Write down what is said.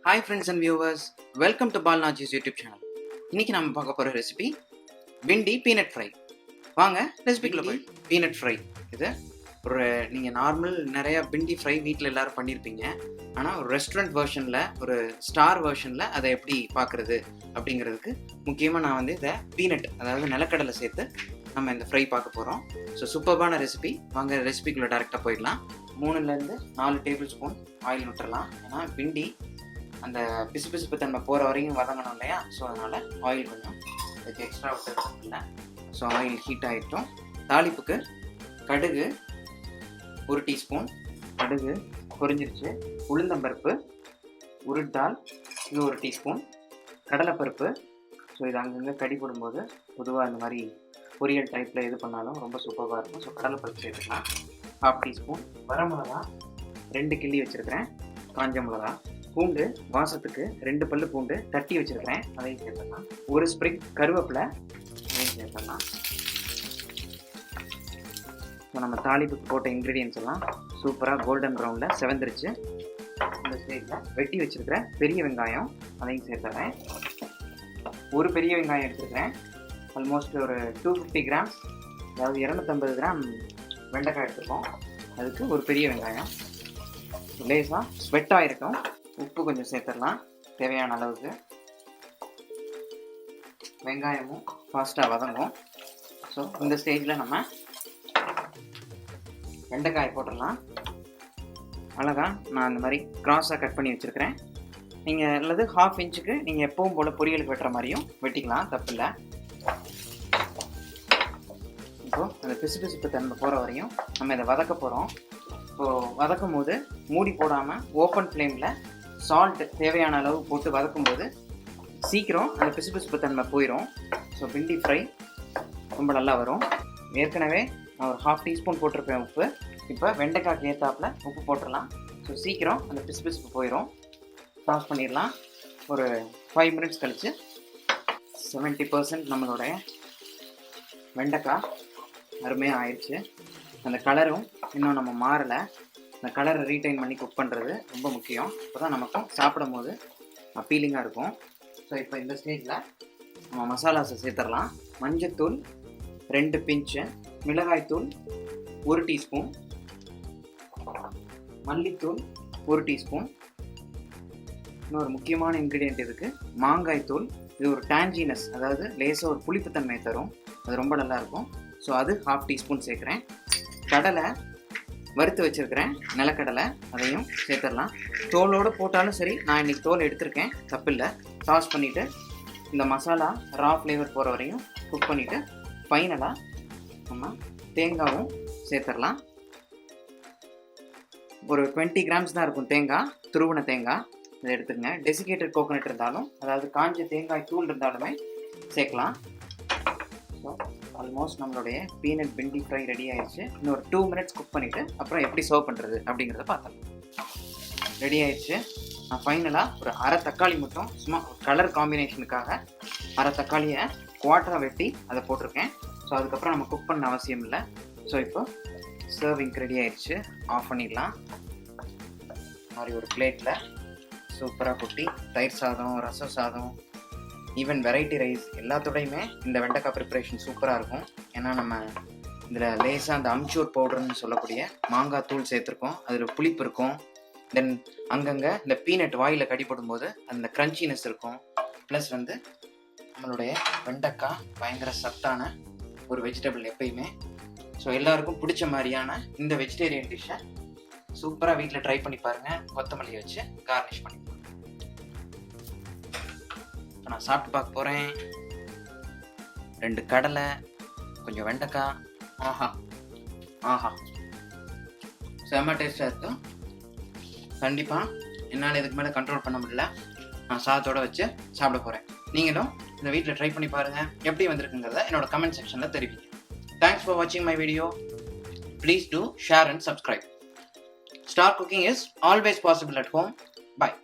Hi friends and viewers, welcome to Nachi's YouTube channel. இன்னைக்கு நம்ம பார்க்க போற ரெசிபி Bhindi peanut fry. வாங்க ரெசிபிக்குள்ள போய் peanut fry. இது ஒரு நீங்க நார்மல் நிறைய Bhindi fry வீட்ல எல்லாரும் பண்ணிருப்பீங்க. ஆனா ஒரு ரெஸ்டாரன்ட் வெர்ஷன்ல ஒரு ஸ்டார் வெர்ஷன்ல அதை எப்படி பார்க்கிறது அப்படிங்கிறதுக்கு முக்கியமா நான் வந்து இத பீனட் அதாவது நிலக்கடலை சேர்த்து நம்ம இந்த ஃப்ரை பார்க்க போறோம். ஸோ சூப்பர்பான ரெசிபி. வாங்க ரெசிபிக்குள்ள டைரக்டா போயிடலாம். 3லேருந்து 4 டேபிள் ஸ்பூன் ஆயில் விட்டுறலாம். ஏன்னா பிண்டி அந்த பிசுபிசுப்பு தன்மை போகிற வரையும் வதங்கணும் இல்லையா? ஸோ அதனால் ஆயில் கொஞ்சம் இதுக்கு எக்ஸ்ட்ரா விட்டுருக்கோம் இல்லை. ஸோ ஆயில் ஹீட் ஆகிட்டோம். தாளிப்புக்கு கடுகு 1 டீஸ்பூன், கடுகு பொரிஞ்சிருச்சு. உளுந்தம்பருப்பு, உருட்டால் இது 1 டீஸ்பூன், கடலைப்பருப்பு. ஸோ இது அங்கங்கே கடி போடும்போது பொதுவாக இந்த மாதிரி பொரியல் டைப்பில் எது பண்ணாலும் ரொம்ப சூப்பராக இருக்கும். ஸோ கடலைப்பருப்பு சேர்த்துக்கலாம். 1/2 டீஸ்பூன், வரமிளகா 2 கிள்ளி வச்சுருக்கிறேன், காஞ்ச மிளகா, பூண்டு வாசத்துக்கு 2 பல்லு பூண்டு தட்டி வச்சுருக்கிறேன், அதையும் சேர்த்துக்கலாம். 1 ஸ்ப்ரிங் கருவேப்பிலை, அதையும் சேர்த்துக்கலாம். ஸோ நம்ம தாளிப்புக்கு போட்ட இன்க்ரீடியன்ஸ் எல்லாம் சூப்பராக கோல்டன் ப்ரௌனில் செவந்துருச்சு. இந்த ஸ்டேஜில் வெட்டி வச்சுருக்கிற பெரிய வெங்காயம் அதையும் சேர்த்துறேன். 1 பெரிய வெங்காயம் எடுத்துருக்கிறேன். ஆல்மோஸ்ட் ஒரு 250 கிராம்ஸ், அதாவது 250 கிராம் வெண்டைக்காய் எடுத்துருக்கோம். அதுக்கு 1 பெரிய வெங்காயம் லேசாக ஸ்வெட்டாக இருக்கும். உப்பு கொஞ்சம் சேர்த்துடலாம் தேவையான அளவுக்கு. வெங்காயமும் ஃபாஸ்ட்டாக வதங்கும். ஸோ இந்த ஸ்டேஜில் நம்ம வெண்டைக்காய் போட்டுடலாம். அழகா நான் இந்த மாதிரி கிராஸாக கட் பண்ணி வச்சுருக்கிறேன். நீங்கள் அல்லது 1/2 இன்ச்சுக்கு நீங்கள் எப்பவும் போல் பொரியலுக்கு வெட்டுற மாதிரியும் வெட்டிக்கலாம், தப்பில்லை. இப்போது அந்த பிசுபிசுப்பு தன்மை போகிற வரையும் நம்ம இதை வதக்க போகிறோம். இப்போது வதக்கும் போது மூடி போடாமல் ஓப்பன் ஃப்ளேமில் சால்ட் தேவையான அளவு போட்டு வதக்கும்போது சீக்கிரம் அந்த பிசுபிசுப்பு தன்மை போயிடும். ஸோ பிண்டி ஃப்ரை ரொம்ப நல்லா வரும். ஏற்கனவே நான் ஒரு 1/2 டீஸ்பூன் போட்டிருப்பேன் உப்பு. இப்போ வெண்டைக்காய்க்கு ஏற்றாப்புல உப்பு போட்டுடலாம். ஸோ சீக்கிரம் அந்த பிசுபிசுப்பு போயிடும். டாஸ் பண்ணிடலாம். ஒரு 5 மினிட்ஸ் கழித்து 70% நம்மளுடைய வெண்டைக்காய் அருமையாக ஆயிடுச்சு. அந்த கலரும் இன்னும் நம்ம மாறலை. அந்த கலரை ரீட்டைன் பண்ணி குக் பண்ணுறது ரொம்ப முக்கியம். அப்போ தான் நமக்கும் சாப்பிடும் போது அப்பீலிங்காக இருக்கும். ஸோ இப்போ இந்த ஸ்டேஜில் நம்ம மசாலாஸை சேர்த்துடலாம். மஞ்சத்தூள் 2 பிஞ்சு, மிளகாய்த்தூள் 1 டீஸ்பூன், மல்லித்தூள் 1 டீஸ்பூன். இன்னொரு முக்கியமான இன்க்ரீடியன்ட் இதுக்கு மாங்காய் தூள். இது ஒரு டான்ஜினஸ், அதாவது லேசாக ஒரு புளிப்புத்தன்மை தரும். அது ரொம்ப நல்லாயிருக்கும். ஸோ அது 1/2 டீஸ்பூன் சேர்க்குறேன். கடலை வறுத்து வச்சுருக்கிறேன், நிலக்கடலை, அதையும் சேர்த்துடலாம். தோலோடு போட்டாலும் சரி, நான் இன்றைக்கி தோல் எடுத்திருக்கேன், தப்பில்லை. டாஸ் பண்ணிவிட்டு இந்த மசாலா ரா ஃப்ளேவர் போகிற வரையும் குக் பண்ணிவிட்டு ஃபைனலாக நம்ம தேங்காயும் சேர்த்துடலாம். ஒரு 20 கிராம்ஸ் தான் இருக்கும் தேங்காய், துருவின தேங்காய். இதை எடுத்துக்கங்க. டெசிகேட்டட் கோகோனட் இருந்தாலும், அதாவது காஞ்ச தேங்காய் தூள் இருந்தாலுமே சேர்க்கலாம். ஸோ ஆல்மோஸ்ட் நம்மளுடைய பீனட் பிண்டி ஃப்ரை ரெடி ஆயிடுச்சு. இன்னொரு 2 மினிட்ஸ் குக் பண்ணிவிட்டு அப்புறம் எப்படி சர்வ் பண்ணுறது அப்படிங்கிறத பார்த்தோம். ரெடி ஆயிடுச்சு. நான் ஃபைனலாக ஒரு அரை தக்காளி மட்டும் சும்மா கலர் காம்பினேஷனுக்காக அரை தக்காளியை குவாட்டராக வெட்டி அதை போட்டிருக்கேன். ஸோ அதுக்கப்புறம் நம்ம குக் பண்ண அவசியம் இல்லை. ஸோ இப்போ சர்விங் ரெடி ஆயிடுச்சு. ஆஃப் பண்ணிடலாம். மாதிரி ஒரு பிளேட்டில் சூப்பராக கொட்டி தயிர் சாதம், ரசம் சாதம், ஈவன் வெரைட்டி ரைஸ் எல்லாத்தோடையுமே இந்த வெண்டைக்காய் ப்ரிப்பரேஷன் சூப்பராக இருக்கும். ஏன்னா நம்ம இதில் லேசாக அந்த அம்ச்சூர் பவுடர்னு சொல்லக்கூடிய மாங்காய் தூள் சேர்த்துருக்கோம். அதில் புளிப்பு இருக்கும். தென் அங்கங்கே இந்த பீனட் வாயில் கடிப்படும் போது அந்த க்ரன்ச்சினஸ் இருக்கும். ப்ளஸ் வந்து நம்மளுடைய வெண்டைக்காய் பயங்கர சத்தான ஒரு வெஜிடபிள் எப்பயுமே. ஸோ எல்லாருக்கும் பிடிச்ச மாதிரியான இந்த வெஜிடேரியன் டிஷ்ஷை சூப்பராக வீட்டில் ட்ரை பண்ணி பாருங்கள். கொத்தமல்லி வச்சு கார்னிஷ் பண்ணி. இப்போ நான் சாப்பிட்டு பார்க்க போகிறேன். 2 கடலை, கொஞ்சம் வெண்டைக்காய். ஆஹா ஆஹா, செம்ம டேஸ்ட்டாக இருக்கும். கண்டிப்பாக என்னால் இதுக்கு மேலே கண்ட்ரோல் பண்ண முடியல. நான் சாதத்தோடு வச்சு சாப்பிட போகிறேன். நீங்களும் இந்த வீட்டில் ட்ரை பண்ணி பாருங்கள். எப்படி வந்திருக்குங்கிறத என்னோட கமெண்ட் செக்ஷனில் தெரிவிங்க. தேங்க்ஸ் ஃபார் வாட்சிங் my video. Please do share and subscribe. Star cooking is always possible at home. Bye.